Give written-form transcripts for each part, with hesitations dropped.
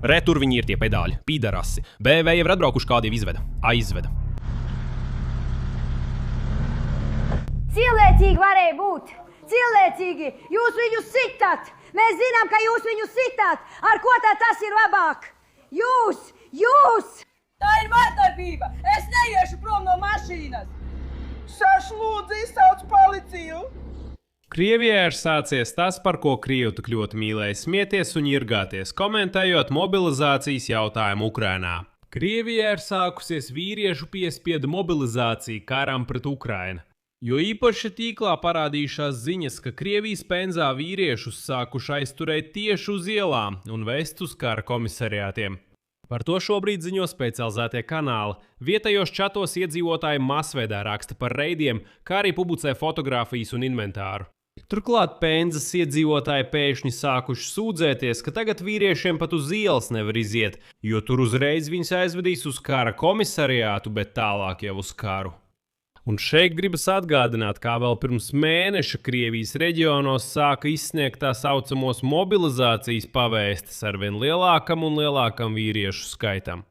Re, tur viņi ir tie pedāļi, pīdarasi. BV jau ir atbraukuši, kādiem izveda. Aizveda. Cilvēcīgi varēja būt. Cilvēcīgi. Jūs viņus sitat. Mēs zinām, ka jūs viņus sitat. Ar ko tad tas ir labāk? Jūs! Tā ir vardarbība. Es neiešu prom no mašīnas. Saša, lūdzu, izsauc policiju. Krievijā ir sācies tas, par ko krievi tik ļoti mīlēja smieties un ņirgāties, komentējot mobilizācijas jautājumu Ukrainā. Krievijā ir sākusies vīriešu piespiedu mobilizācija karam pret Ukrainu. Jo īpaši tīklā parādījušās ziņas, ka Krievijas Penzā vīriešus sākuši aizturēt tieši uz ielām un vest uz kara komisariātiem. Par to šobrīd ziņo specializētie kanāli. Vietējos čatos iedzīvotāji masveidā raksta par reidiem, kā arī publicē fotogrāfijas un inventāru. Turklāt Penzas iedzīvotāji pēkšņi sākuši sūdzēties, ka tagad vīriešiem pat uz ielas nevar iziet, jo tur uzreiz viņus aizvedīs uz kara komisariātu, bet tālāk jau uz karu. Un šeit gribas atgādināt, kā vēl pirms mēneša Krievijas reģionos sāka izsniegt tā saucamos mobilizācijas pavēstes ar vien lielākam un lielākam vīriešu skaitam.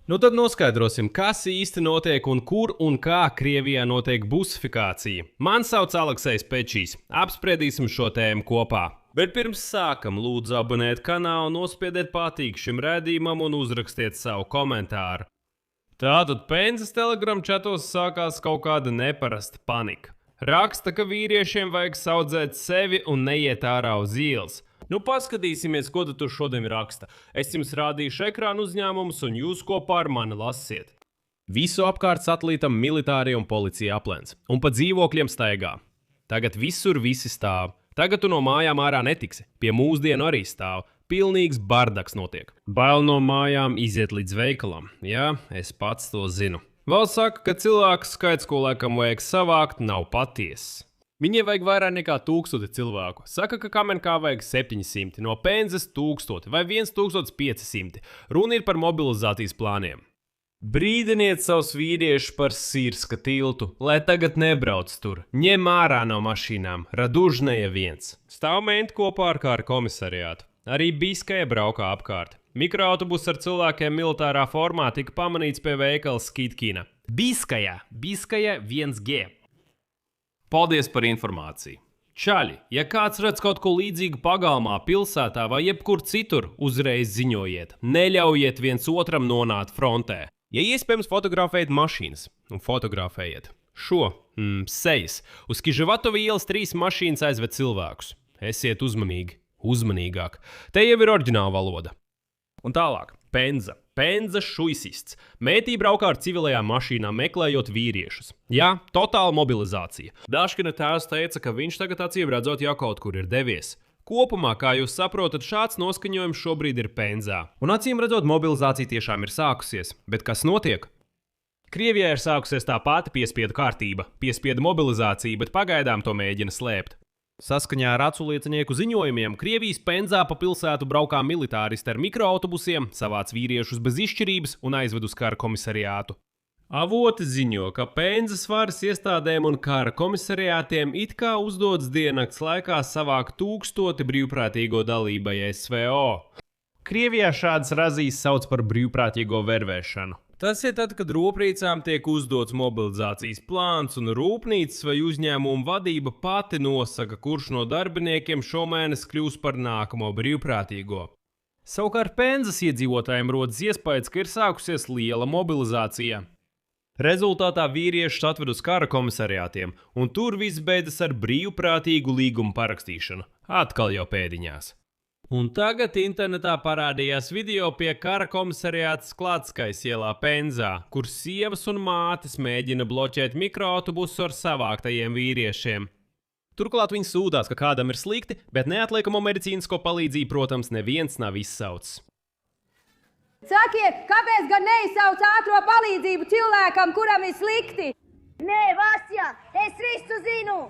Nu tad noskaidrosim, kas īsti notiek un kur un kā Krievijā notiek busifikācija. Mani sauc Aleksejs Pečijs. Apspriedīsim šo tēmu kopā. Bet pirms sākam, lūdzu abonēt kanālu, nospiediet patīk šim redzījumam un uzrakstiet savu komentāru. Tātad Penzas Telegram čatos sākās kaut kāda neparasta panika. Raksta, ka vīriešiem vajag saudzēt sevi un neiet ārā uz ielas. Nu paskatīsimies, ko tu šodien raksta. Es jums rādīšu ekrānu uzņēmumus un jūs kopā ar mani lasiet. Visu apkārt satelītam militārie un policija aplens. Un pa dzīvokļiem staigā. Tagad visur visi stāv. Tagad tu no mājām ārā netiksi. Pie mūsdienu arī stāv. Pilnīgs bardaks notiek. Bail no mājām iziet līdz veikalam. Jā, es pats to zinu. Vēl saka, ka cilvēku skaits, ko laikam vajag savākt, nav patiess. Viņiem vajag vairāk nekā 1000 cilvēku. Saka, ka Kamenkā vajag 700, no Penzas 1000 vai 1500. Runa ir par mobilizācijas plāniem. Brīdiniet savus vīriešus par Sīrska tiltu, lai tagad nebrauc tur. Ņem ārā no mašīnām, Radužneja 1. Stāv menti kopā ar kara komisariātu. Arī Biskaja braukā apkārt. Mikroautobus ar cilvēkiem militārā formā tika pamanīts pie veikala Skitkina. Biskaja 1G. Paldies par informāciju. Čaļi, ja kāds redz kaut ko līdzīgu pagalmā, pilsētā vai jebkur citur, uzreiz ziņojiet. Neļaujiet viens otram nonākt frontē. Ja iespējams fotografējiet mašīnas, un fotografējiet sejas. Uz Kiževatovi ielas 3 mašīnas aizved cilvēkus. Esiet uzmanīgi. Uzmanīgāk. Te jau ir oriģināla valoda. Un tālāk. Penza. Penza šuisists. Mētī braukā ar civilajām mašīnām meklējot vīriešus. Jā, totāla mobilizācija. Daškina tēvs teica, ka viņš tagad acīm redzot jau kaut kur ir devies. Kopumā, kā jūs saprotat, šāds noskaņojums šobrīd ir Penzā. Un acīm redzot, mobilizācija tiešām ir sākusies. Bet kas notiek? Krievijā ir sākusies tā pati piespiedu kārtība. Piespiedu mobilizācija, bet pagaidām to mēģina slēpt. Saskaņā ar aculiecinieku ziņojumiem, Krievijas Penzā pa pilsētu braukā militāristi ar mikroautobusiem, savāc vīriešus bez izšķirības un aizved uz kara komisariātu. Avoti ziņo, ka Penzas varas iestādēm un kara komisariātiem it kā uzdodas diennakts laikā savākt 1000 brīvprātīgo dalībai SVO. Krievijā šādas razīs sauc par brīvprātīgo vervēšanu. Tas ir tad, kad rūpnīcām tiek uzdots mobilizācijas plāns un rūpnīcas vai uzņēmuma vadība pati nosaka, kurš no darbiniekiem šomēnes kļūs par nākamo brīvprātīgo. Savukārt Penzas iedzīvotājiem rodas iespējas, ka ir sākusies liela mobilizācija. Rezultātā vīriešus atved uz kara komisariātiem, un tur viss beidzas ar brīvprātīgu līgumu parakstīšanu. Atkal jau pēdiņās. Un tagad internetā parādījās video pie kara komisariāta Skladskais ielā Penzā, kur sievas un mātes mēģina bloķēt mikroautobusu ar savāktajiem vīriešiem. Turklāt viņi sūdzās, ka kādam ir slikti, bet neatliekamo medicīnisko palīdzību, protams, neviens nav izsaucis. Sakiet, kāpēc gan neizsauc ātro palīdzību cilvēkam, kuram ir slikti? Nē, Vasja, es visu zinu!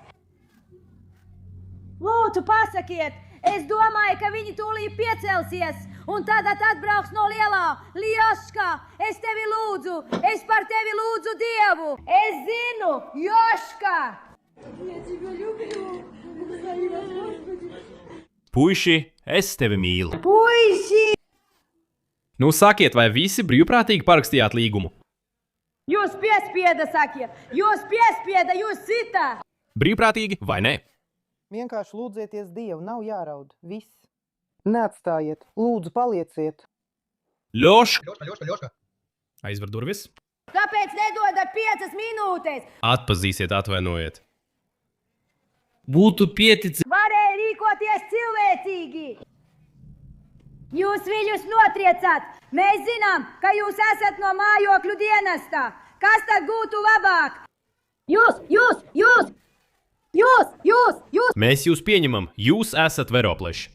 Lūdzu, pasakiet! Es domāju, ka viņi tūlīt piecelsies, un tad atbrauks no lielā. Ljoška, es tevi lūdzu, es par tevi lūdzu Dievu. Es zinu, Joška! Puiši, es tevi mīlu. Puiši! Nu, sakiet, vai visi brīvprātīgi parakstījāt līgumu? Jūs piespieda, sakiet! Jūs piespieda, jūs sitā! Brīvprātīgi vai nē? Vienkārši lūdzieties Dievu, nav jāraud. Viss. Neatstājiet, lūdzu, palieciet. Ļoška! Aizver durvis. Kāpēc nedodat 5 minūtes? Atpazīsiet, atvainojiet. Būtu pieticis. Varēja rīkoties cilvēcīgi! Jūs viņus notriecāt! Mēs zinām, ka jūs esat no mājokļu dienestā! Kas tad būtu labāk? Jūs! Mēs jūs pieņemam, jūs esat veropleši.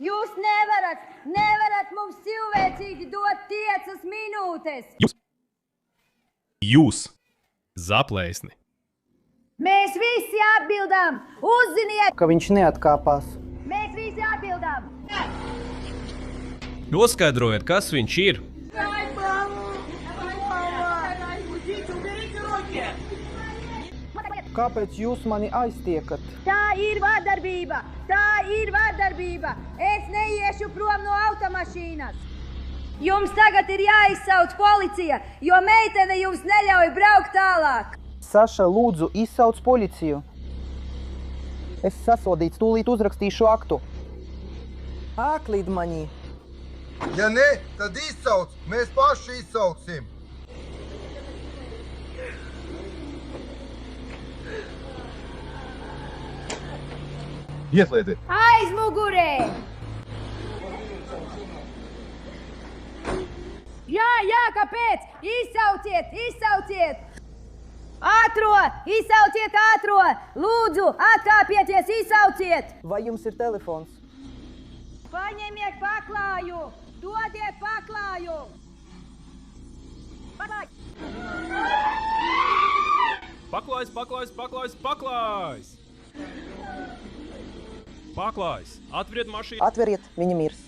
Jūs nevarat mums cilvēcīgi dot 5 minūtes! Jūs! Zaplēsni! Mēs visi atbildām! Uzziniet! Ka viņš neatkāpās. Mēs visi atbildām! Noskaidrojiet, kas viņš ir. Kāpēc jūs mani aiztiekat? Tā ir vardarbība! Es neiešu prom no automašīnas! Jums tagad ir jāizsauc policija, jo meitene jums neļauj braukt tālāk! Saša, lūdzu, izsauc policiju. Es sasodīts, tūlīt uzrakstīšu aktu. Āklīd manī. Ja ne, tad izsauc, mēs paši izsauksim. Ieslēdziet! Aizmugurē! Jā, kāpēc? Izsauciet! Izsauciet ātro! Lūdzu, atkāpieties, izsauciet! Vai jums ir telefons? Paņemiet paklāju! Dodiet paklāju! Paklājs! Atveriet mašīnu! Atveriet, viņa mirs.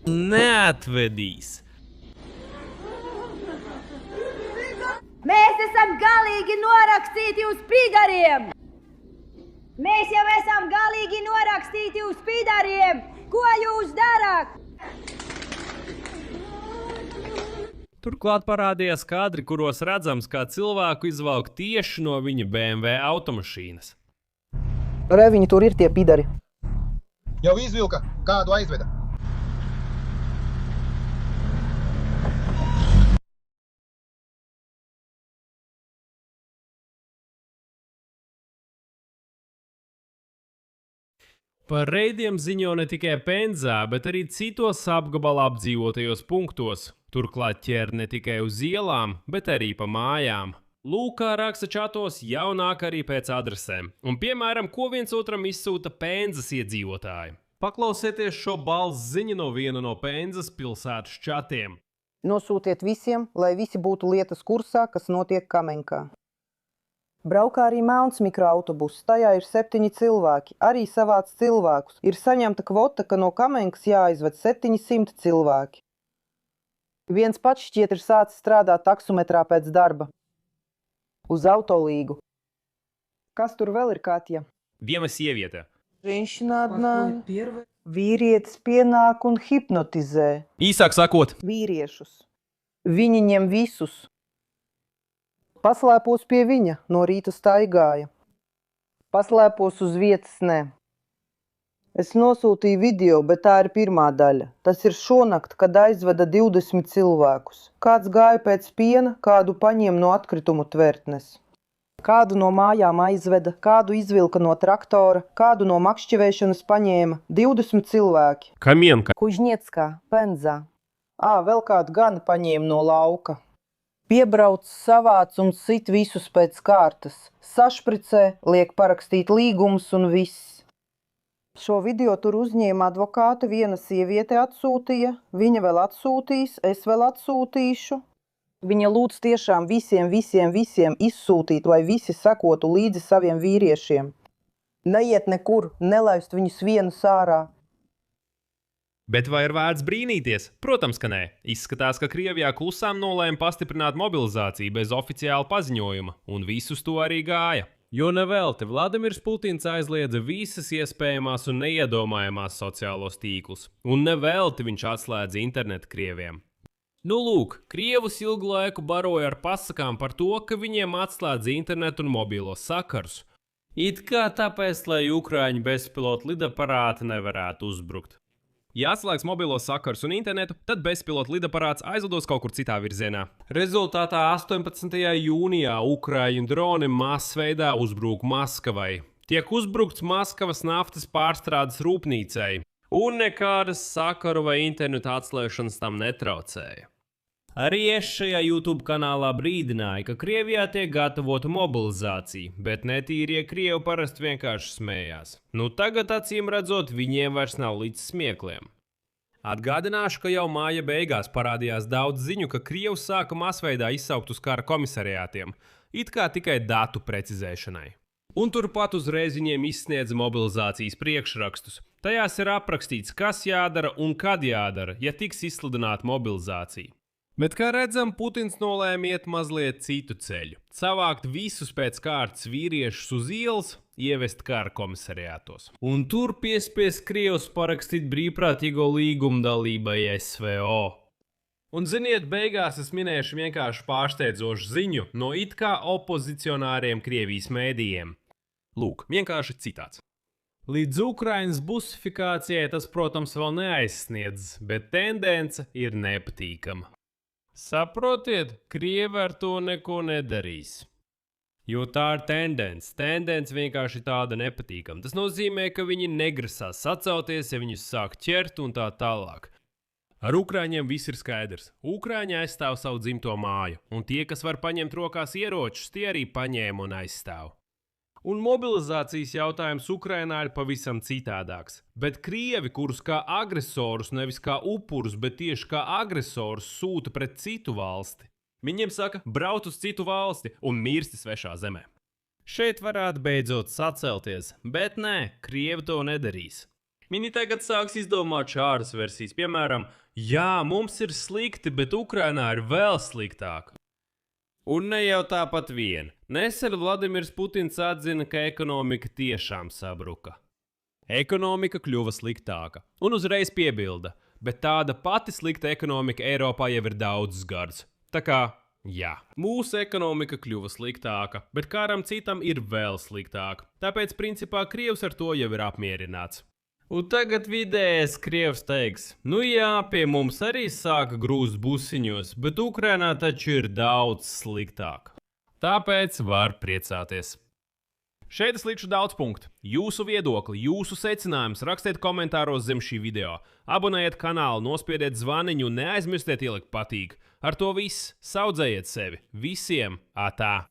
Neatvedīs! Mēs esam galīgi norakstīti uz pidariem! Mēs jau esam galīgi norakstīti uz pidariem! Ko jūs darāt? Turklāt parādījās kadri, kuros redzams, kā cilvēku izvelk tieši no viņa BMW automašīnas. Re, viņi tur ir tie pidari. Jau izvilka, kādu aizveda. Par reidiem ziņo ne tikai Penzā, bet arī citos apgabala apdzīvotajos punktos. Turklāt ķer ne tikai uz ielām, bet arī pa mājām. Lūk, kā raksta čatos, jau nāk arī pēc adresēm. Un, piemēram, ko viens otram izsūta Penzas iedzīvotāji. Paklausieties šo balss ziņu no viena no Penzas pilsētas čatiem. Nosūtiet visiem, lai visi būtu lietas kursā, kas notiek Kamenkā. Braukā arī melns mikroautobuss, tajā ir 7 cilvēki, arī savāc cilvēkus. Ir saņemta kvota, ka no Kamenkas jāizved 700 cilvēki. Viens pats šķiet ir sācis strādāt taksometrā pēc darba. Uz autolīgu. Kas tur vēl ir, Katja? Viena sieviete. Женщина одна. Vīrietis pienāk un hipnotizē. Īsāk sakot, Vīriešus. Viņi ņem visus. Paslēpos pie viņa, no rīta staigāja. Paslēpos uz vietas ne. Es nosūtīju video, bet tā ir pirmā daļa. Tas ir šonakt, kad aizveda 20 cilvēkus. Kāds gāja pēc piena, kādu paņēma no atkritumu tvertnes. Kādu no mājām aizveda, kādu izvilka no traktora, kādu no makšķevēšanas paņēma. 20 cilvēki. Kamienka. Kužņieckā, Penzā. Vēl kādu gan paņēma no lauka. Piebrauc, savāc un sit visus pēc kārtas. Sašpricē, liek parakstīt līgumus un viss. Šo video tur uzņēma advokāta, viena sieviete atsūtīja, viņa vēl atsūtīs, es vēl atsūtīšu. Viņa lūdz tiešām visiem izsūtīt, lai visi sekotu līdzi saviem vīriešiem. Neiet nekur, nelaist viņus vienus ārā. Bet vai ir vērts brīnīties? Protams, ka nē. Izskatās, ka Krievijā klusām nolēma pastiprināt mobilizāciju bez oficiāla paziņojuma, un visus to arī gāja. Jo nevelti Vladimirs Putins aizliedza visas iespējamās un neiedomājamās sociālos tīklus, un nevelti viņš atslēdza internetu krieviem. Nu lūk, krievus ilgu laiku baroja ar pasakām par to, ka viņiem atslēdza internetu un mobīlos sakarus. It kā tāpēc, lai Ukraiņu bezpilotu lidaparāti nevarētu uzbrukt. Ja atslēgs mobilos sakarus un internetu, tad bezpilota lidaparāts aizlidos kaut kur citā virzienā. Rezultātā 18. jūnijā Ukraiņu droni masveidā uzbruka Maskavai. Tiek uzbrukts Maskavas naftas pārstrādes rūpnīcai, un nekādas sakaru vai internetu atslēgšanas tam netraucēja. Arī es šajā YouTube kanālā brīdināju, ka Krievijā tiek gatavota mobilizācija, bet netīrie krievi parasti vienkārši smējās. Nu tagad, acīm redzot, viņiem vairs nav līdz smiekliem. Atgādināšu, ka jau māja beigās parādījās daudz ziņu, ka krievi sāka masveidā izsaukt uz kara komisariātiem, it kā tikai datu precizēšanai. Un turpat uzreiz viņiem izsniedza mobilizācijas priekšrakstus. Tajās ir aprakstīts, kas jādara un kad jādara, ja tiks izsludināta mobilizācija. Bet, kā redzam, Putins nolēma iet mazliet citu ceļu. Savākt visus pēc kārtas vīriešus uz ielas, ievest kara komisariātos. Un tur piespiest krievus parakstīt brīvprātīgo līgumu dalībai SVO. Un ziniet, beigās es minēšu vienkārši pārsteidzošu ziņu no it kā opozicionāriem Krievijas mēdījiem. Lūk, vienkārši citāts. Līdz Ukrainas busifikācijai tas, protams, vēl neaizsniedz, bet tendence ir nepatīkama. Saprotiet, krievi ar to neko nedarīs. Jo tā ir tendence. Tendence vienkārši tāda nepatīkama. Tas nozīmē, ka viņi negrasās sacelties, ja viņus sāk ķert un tā tālāk. Ar Ukraiņiem viss ir skaidrs. Ukraiņi aizstāv savu dzimto māju, un tie, kas var paņemt rokās ieročus, tie arī paņēma un aizstāv. Un mobilizācijas jautājums Ukrainā ir pavisam citādāks. Bet krievi, kurus kā agresorus, nevis kā upurus, bet tieši kā agresorus sūta pret citu valsti. Viņiem saka, brauc uz citu valsti un mirsti svešā zemē. Šeit varētu beidzot sacelties, bet nē, krievi to nedarīs. Viņi tagad sāks izdomāt šādas versijas, piemēram, jā, mums ir slikti, bet Ukrainā ir vēl sliktāk. Un ne jau tāpat vien. Nesen Vladimirs Putins atzina, ka ekonomika tiešām sabruka. Ekonomika kļuva sliktāka, un uzreiz piebilda, bet tāda pati slikta ekonomika Eiropā jau ir daudzus gadus. Tā kā, jā, mūsu ekonomika kļuva sliktāka, bet kāram citam ir vēl sliktāka, tāpēc principā krievs ar to jau ir apmierināts. Un tagad vidējais krievs teiks, nu jā, pie mums arī sāka grūst busiņos, bet Ukrainā taču ir daudz sliktāk. Tāpēc var priecāties. Šeit es likšu daudz punktu. Jūsu viedokli, jūsu secinājumus rakstiet komentāros zem šī video. Abonējiet kanālu, nospiediet zvaniņu un neaizmirstiet ielikt patīk. Ar to viss, saudzējiet sevi. Visiem atā!